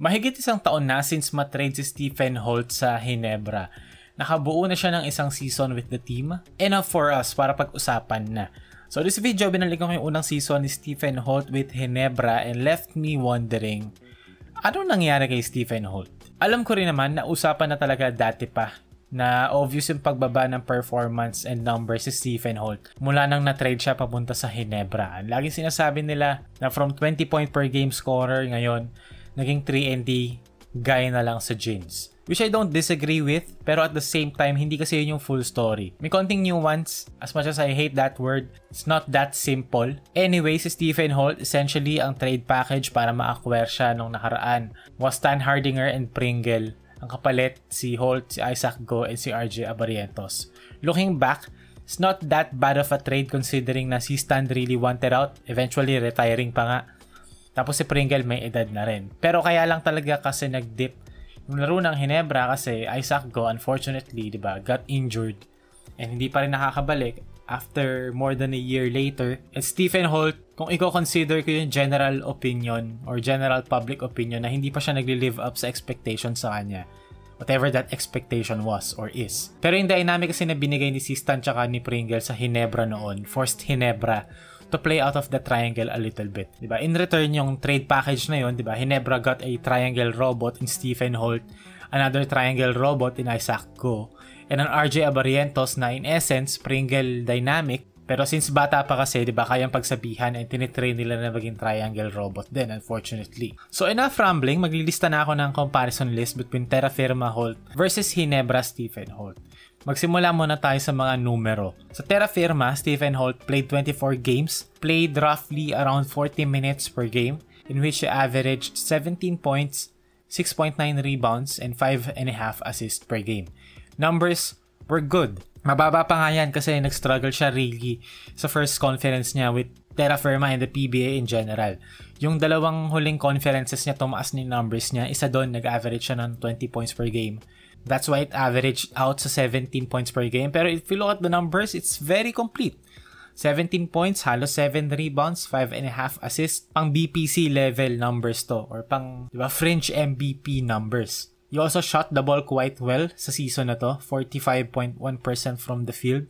Mahigit isang taon na since matrade si Stephen Holt sa Ginebra. Nakabuo na siya ng isang season with the team. Enough for us para pag-usapan na. So this video, binalikan ko yung unang season ni Stephen Holt with Ginebra and left me wondering, anong nangyari kay Stephen Holt? Alam ko rin naman na usapan na talaga dati pa na obvious yung pagbaba ng performance and numbers si Stephen Holt mula nang na-trade siya papunta sa Ginebra. Laging sinasabi nila na from 20 point per game scorer ngayon, naging 3&D guy na lang sa Gins. Which I don't disagree with, pero at the same time, hindi kasi yun yung full story. May konting nuance, as much as I hate that word, it's not that simple. Anyway, si Stephen Holt, essentially ang trade package para ma-acquire siya nung nakaraan was Stan Hardinger and Pringle. Ang kapalit, si Holt, si Isaac Go, and si RJ Abarientos. Looking back, it's not that bad of a trade considering na si Stan really wanted out, eventually retiring pa nga. Tapos si Pringle may edad na rin. Pero kaya lang talaga kasi nag-dip yung laro ng Ginebra kasi Isaac Go, unfortunately, diba, got injured and hindi pa rin nakakabalik after more than a year later. And Stephen Holt, kung i-consider ko yung general opinion or general public opinion na hindi pa siya nagli-live up sa expectation sa kanya, whatever that expectation was or is. Pero yung dynamic kasi na binigay ni Stan tsaka ni Pringle sa Ginebra noon forced Ginebra to play out of the triangle a little bit. Diba? In return, yung trade package na yun, diba? Ginebra got a triangle robot in Stephen Holt, another triangle robot in Isaac Go, and an RJ Abarientos na in essence, Pringle dynamic, pero since bata pa kasi, diba, kayang pagsabihan and tinitrain nila na maging triangle robot din, unfortunately. So enough rambling, maglilista na ako ng comparison list between Terra Firma Holt versus Ginebra Stephen Holt. Magsimula muna tayo sa mga numero. Sa Terra Firma, Stephen Holt played 24 games, played roughly around 40 minutes per game, in which he averaged 17 points, 6.9 rebounds, and 5.5 assists per game. Numbers were good. Mababa pa nga yan kasi nag-struggle siya really sa first conference niya with Terra Firma and the PBA in general. Yung dalawang huling conferences niya, tumaas ni numbers niya. Isa doon, nag-average siya ng 20 points per game. That's why it averaged out sa 17 points per game. Pero if you look at the numbers, it's very complete. 17 points, halos 7 rebounds, 5.5 assists. Pang BPC level numbers to. Or pang, diba, fringe MVP numbers. He also shot the ball quite well sa season na to. 45.1% from the field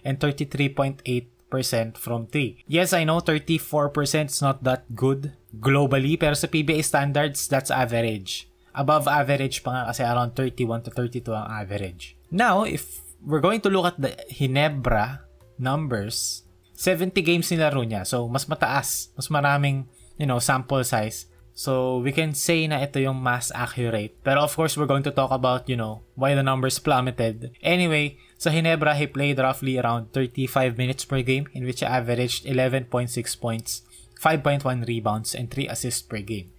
and 33.8% from 3. Yes, I know 34% is not that good globally. Pero sa PBA standards, that's average. Above average pa nga kasi around 31 to 32 ang average. Now, if we're going to look at the Ginebra numbers, 70 games nilaro niya. So, mas mataas. Mas maraming, sample size. So, we can say na ito yung mas accurate. Pero of course, we're going to talk about, why the numbers plummeted. Anyway, sa Ginebra, he played roughly around 35 minutes per game in which he averaged 11.6 points, 5.1 rebounds, and 3 assists per game.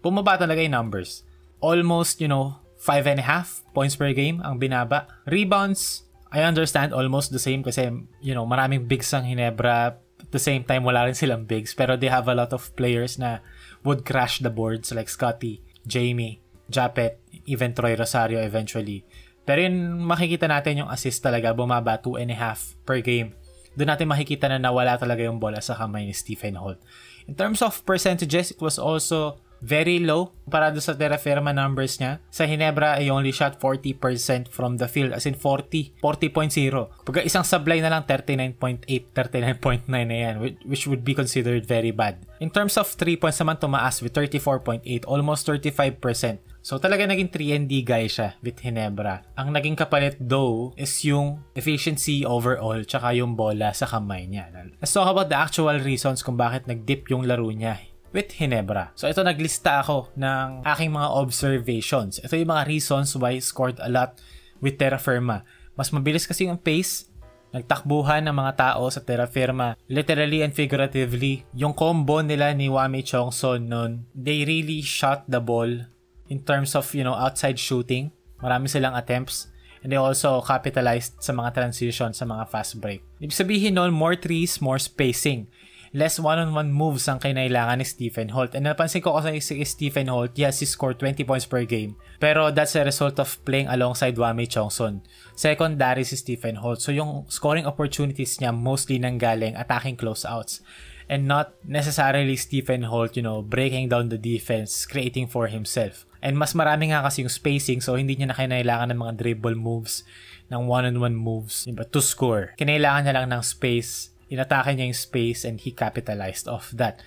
Bumaba talaga yung numbers. Almost, 5.5 points per game ang binaba. Rebounds, I understand, almost the same kasi, maraming bigs ang Ginebra. At the same time, wala rin silang bigs. Pero they have a lot of players na would crash the boards like Scotty, Jamie, Japet, even Troy Rosario eventually. Pero yun, makikita natin yung assist talaga, bumaba 2.5 per game. Doon natin makikita na nawala talaga yung bola sa kamay ni Stephen Holt. In terms of percentages, it was also very low para doon sa Terra Firma numbers niya. Sa Ginebra, I only shot 40% from the field. As in 40.0. Pag isang sablay na lang, 39.8, 39.9 na yan, which would be considered very bad. In terms of 3 points naman, tumaas with 34.8, almost 35%. So talaga naging 3&D guy siya with Ginebra. Ang naging kapalit though is yung efficiency overall tsaka yung bola sa kamay niya. Let's talk about the actual reasons kung bakit nag-dip yung laro niya with Ginebra. So ito, naglista ako ng aking mga observations. Ito yung mga reasons why he scored a lot with Terra Firma. Mas mabilis kasi yung pace, nagtakbuhan ng mga tao sa Terra Firma, literally and figuratively. Yung combo nila ni Wame Chongson nun, they really shot the ball in terms of, outside shooting. Marami silang attempts. And they also capitalized sa mga transition, sa mga fast break. Ibig sabihin nun, more threes, more spacing. Less one-on-one moves ang kinailangan ni Stephen Holt. And napansin ko kasi si Stephen Holt, yes, he scored 20 points per game. Pero that's a result of playing alongside Wame Chongson. Secondary si Stephen Holt. So yung scoring opportunities niya mostly nanggaling attacking closeouts. And not necessarily Stephen Holt, breaking down the defense, creating for himself. And mas marami nga kasi yung spacing, so hindi niya na kailangan ng mga dribble moves, ng one-on-one moves, diba, to score. Kinailangan niya lang ng space, inatake niya yung space, and he capitalized off that.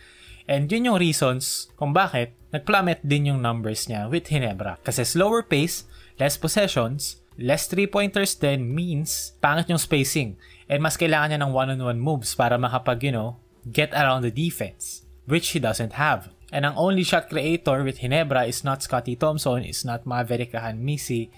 And yun yung reasons kung bakit nag-plummet din yung numbers niya with Ginebra. Kasi slower pace, less possessions, less 3-pointers din means pangit yung spacing. And mas kailangan niya ng one-on-one moves para makapag, get around the defense, which he doesn't have. And ang only shot creator with Ginebra is not Scottie Thompson, it's not Maverick Ahanmisi,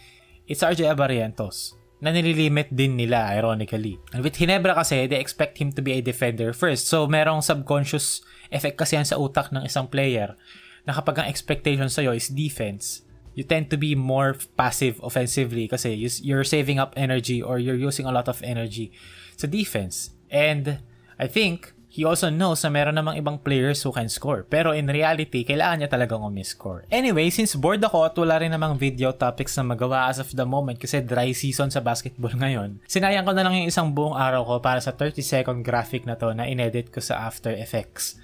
it's RJ Abarrientos, na nililimit din nila, ironically. And with Ginebra kasi, they expect him to be a defender first. So, merong subconscious effect kasi yan sa utak ng isang player na kapag ang expectation sa'yo is defense, you tend to be more passive offensively kasi you're saving up energy or you're using a lot of energy sa defense. And I think he also knows na meron namang ibang players who can score. Pero in reality, kailangan niya talagang umiscore. Anyway, since bored ako at wala rin namang video topics na magawa as of the moment kasi dry season sa basketball ngayon, sinayang ko na lang yung isang buong araw ko para sa 30-second graphic na to na inedit ko sa After Effects.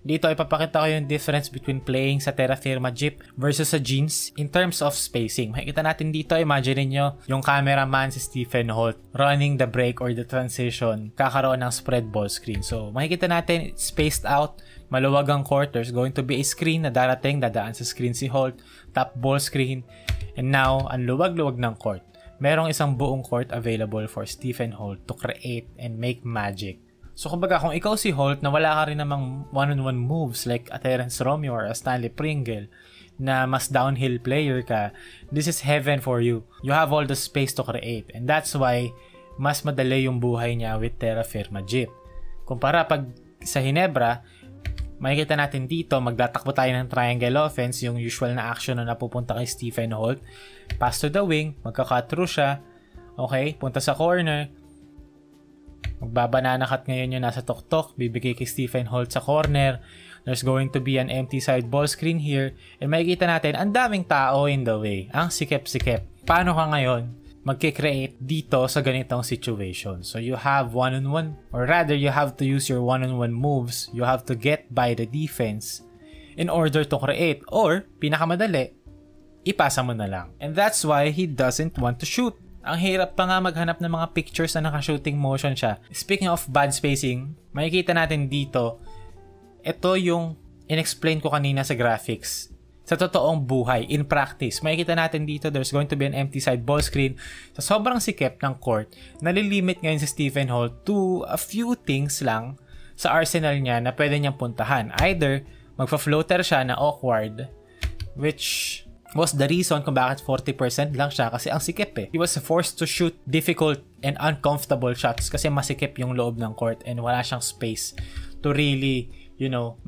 Dito ipapakita ko yung difference between playing sa Terra Firma Jeep versus sa Jeans in terms of spacing. Makikita natin dito, imagine niyo yung cameraman si Stephen Holt running the break or the transition, kakaroon ng spread ball screen. So makikita natin spaced out, maluwag ang court, there's going to be a screen na darating, dadaan sa screen si Holt, top ball screen, and now ang luwag-luwag ng court. Merong isang buong court available for Stephen Holt to create and make magic. So kumbaga kung ikaw si Holt na wala ka rin namang one-on-one moves like a Terence Romeo or a Stanley Pringle na mas downhill player ka, this is heaven for you. You have all the space to create and that's why mas madali yung buhay niya with Terra Firma Jeep. Kumpara pag sa Ginebra, makikita natin dito, magtatakbo tayo ng triangle offense, yung usual na action na napupunta kay Stephen Holt. Pass to the wing, magka-cut through siya, okay, punta sa corner, magbabanana cut ngayon yung nasa tok-tok, bibigay kay Stephen Holt sa corner, there's going to be an empty side ball screen here, and makikita natin, ang daming tao in the way, ang sikip-sikip. Paano ka ngayon magkikreate dito sa ganitong situation? So you have one-on-one, or rather you have to use your one-on-one moves, you have to get by the defense in order to create, or pinakamadali, ipasa mo na lang. And that's why he doesn't want to shoot. Ang hirap pa nga maghanap ng mga pictures na naka-shooting motion siya. Speaking of bad spacing, makikita natin dito, ito yung in-explain ko kanina sa graphics. Sa totoong buhay, in practice, makikita natin dito, there's going to be an empty side ball screen. Sa sobrang sikip ng court, nalilimit ngayon si Stephen Holt to a few things lang sa arsenal niya na pwede niyang puntahan. Either, magpa-floater siya na awkward, which was the reason kung bakit 40% lang siya kasi ang sikip eh. He was forced to shoot difficult and uncomfortable shots kasi masikip yung loob ng court and wala siyang space to really,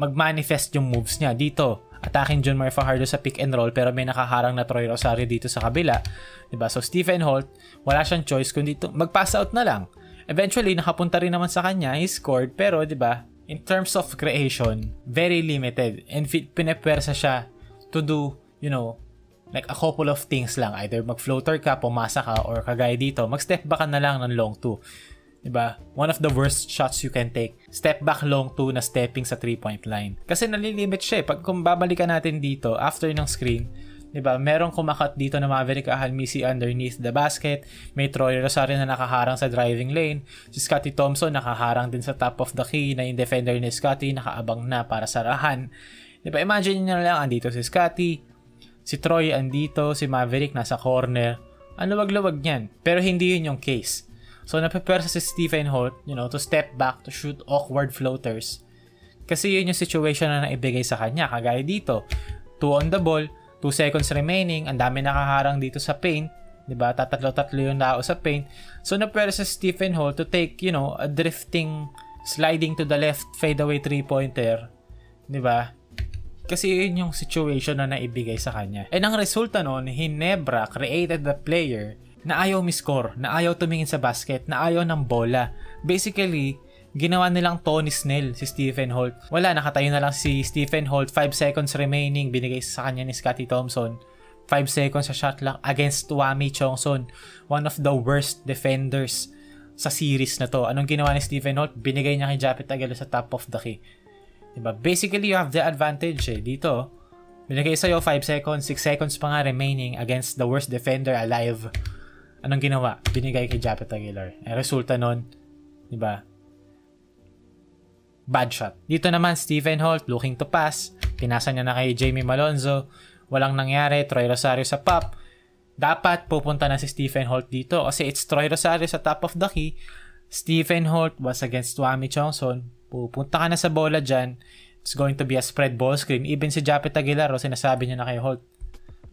mag-manifest yung moves niya. Dito, attacking John Murray Fajardo sa pick and roll pero may nakaharang na Troy Rosario dito sa kabila. Diba? So Stephen Holt, wala siyang choice kundi mag-pass out na lang. Eventually, nakapunta rin naman sa kanya, he scored pero diba, in terms of creation, very limited and pinepwersa siya to do, like a couple of things lang. Either mag-floater ka, pumasa ka, or kagaya dito, mag-step back ka na lang ng long 2. Diba? One of the worst shots you can take. Step back long 2 na stepping sa 3-point line. Kasi nalilimit siya eh. Kung babalikan natin dito, after ng screen, diba? Merong kumakat dito na Maverick Ahanmisi underneath the basket. May Troy Rosario na nakaharang sa driving lane. Si Scottie Thompson nakaharang din sa top of the key na yung defender ni Scottie nakaabang na para sarahan. Diba? Imagine nyo lang, andito si Scottie, si Troy andito, si Maverick nasa corner. Ang luwag-luwag niyan. Pero hindi yun yung case. So, napepersa si Stephen Holt, to step back, to shoot awkward floaters. Kasi yun yung situation na naibigay sa kanya. Kagaya dito, 2 on the ball, 2 seconds remaining, ang dami nakaharang dito sa paint. Diba? Tatatlo-tatlo yung tao sa paint. So, napepersa si Stephen Holt to take, a drifting, sliding to the left, fadeaway 3-pointer. Diba? Kasi yun yung situation na naibigay sa kanya. And ang resulta nun, Ginebra created the player na ayaw miscore, na ayaw tumingin sa basket, na ayaw ng bola. Basically, ginawa nilang Tony Snell si Stephen Holt. Wala, nakatayo na lang si Stephen Holt, 5 seconds remaining, binigay sa kanya ni Scottie Thompson. 5 seconds sa shot clock against Wami Chongson, one of the worst defenders sa series na to. Anong ginawa ni Stephen Holt? Binigay niya kay Japet Agelo sa top of the key. Diba? Basically, you have the advantage eh. Dito, Binigay sa'yo 5 seconds, 6 seconds pa nga remaining against the worst defender alive. Anong ginawa? Binigay kay Japet Aguilar. Resulta nun, di ba? Bad shot. Dito naman, Stephen Holt looking to pass. Pinasa niya na kay Jamie Malonzo. Walang nangyari. Troy Rosario sa pop. Dapat pupunta na si Stephen Holt dito kasi it's Troy Rosario sa top of the key. Stephen Holt was against Wami Chongson. Pupunta ka na sa bola dyan. It's going to be a spread ball screen. Even si Japet Aguilar, sinasabi niya na kay Holt,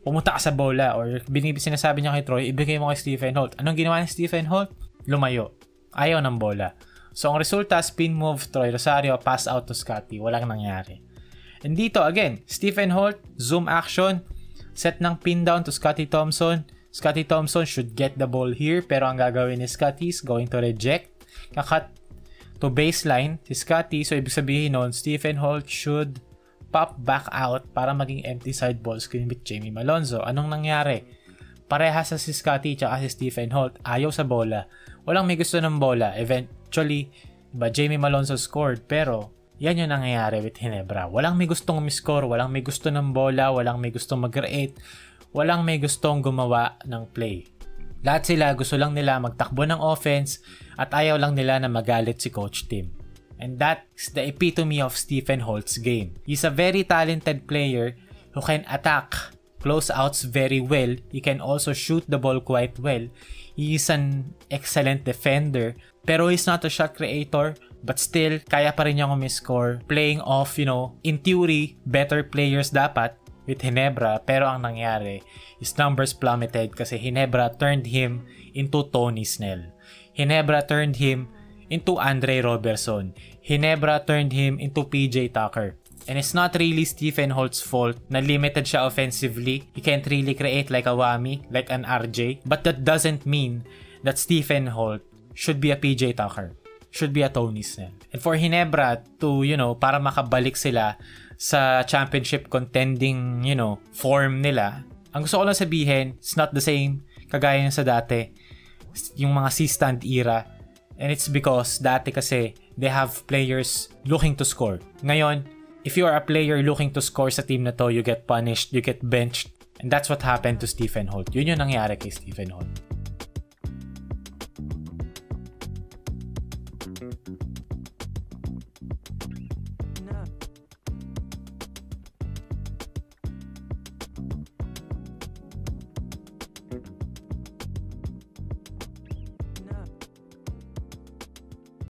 pumunta ka sa bola. Or sinasabi niya kay Troy, ibigay mo kay Stephen Holt. Anong ginawa ni Stephen Holt? Lumayo. Ayaw ng bola. So, ang resulta, spin move, Troy Rosario, pass out to Scotty. Walang nangyari. And dito, again, Stephen Holt, zoom action, set ng pin down to Scotty Thompson. Scotty Thompson should get the ball here, pero ang gagawin ni Scotty is going to reject. Kakat to baseline si Scotty. So, ibig sabihin nun, Stephen Holt should pop back out para maging empty side ball screen with Jamie Malonzo. Anong nangyari? Parehas sa si Scotty at si Stephen Holt. Ayaw sa bola. Walang may gusto ng bola. Eventually, Jamie Malonzo scored, pero yan yung nangyayari with Ginebra. Walang may gustong miscore, walang may gusto ng bola, walang may gustong mag-create, walang may gustong gumawa ng play. Lahat sila gusto lang nila magtakbo ng offense at ayaw lang nila na magalit si Coach Tim. And that's the epitome of Stephen Holt's game. He's a very talented player who can attack close outs very well. He can also shoot the ball quite well. He is an excellent defender, pero he's not a shot creator, but still, kaya pa rin niya umiscore, playing off, in theory, better players dapat with Ginebra, pero ang nangyari, his numbers plummeted kasi Ginebra turned him into Tony Snell. Ginebra turned him into Andre Robertson. Ginebra turned him into PJ Tucker. And it's not really Stephen Holt's fault na limited siya offensively. He can't really create like a Wami, like an RJ. But that doesn't mean that Stephen Holt should be a PJ Tucker. Should be a Tony Snell. And for Ginebra to, para makabalik sila sa championship contending, form nila, ang gusto ko lang sabihin, it's not the same kagaya sa dati. Yung mga C-stand era. And it's because dati kasi they have players looking to score. Ngayon, if you are a player looking to score sa team na to, you get punished, you get benched. And that's what happened to Stephen Holt. Yun yung nangyari kay Stephen Holt.